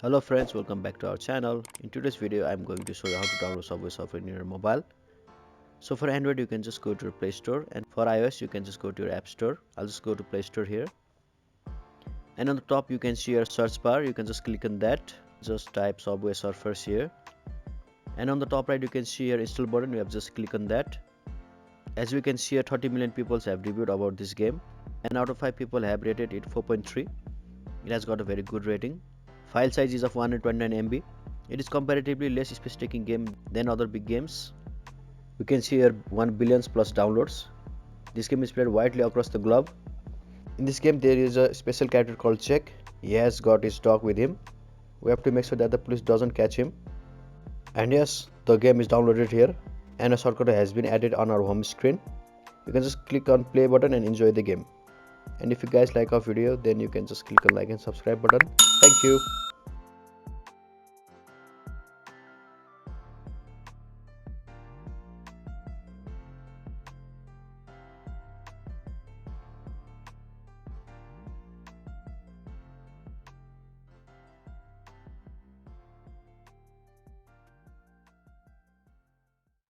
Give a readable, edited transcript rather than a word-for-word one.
Hello friends, welcome back to our channel. In today's video I'm going to show you how to download Subway software in your mobile. So for Android you can just go to your Play Store, and for iOS you can just go to your App Store. I'll just go to Play Store here, and on the top you can see your search bar. You can just click on that, just type Subway Surfers here, and on the top right you can see your install button. You have just click on that. As we can see here, 30 million people have reviewed about this game, and out of 5 people have rated it 4.3. It has got a very good rating. File size is of 129 MB. It is comparatively less space taking game than other big games. You can see here 1 billion plus downloads. This game is played widely across the globe. In this game there is a special character called Jack. He has got his dog with him. We have to make sure that the police doesn't catch him. And yes, the game is downloaded here, and a shortcut has been added on our home screen. You can just click on play button and enjoy the game. And if you guys like our video, then you can just click on like and subscribe button. Thank you.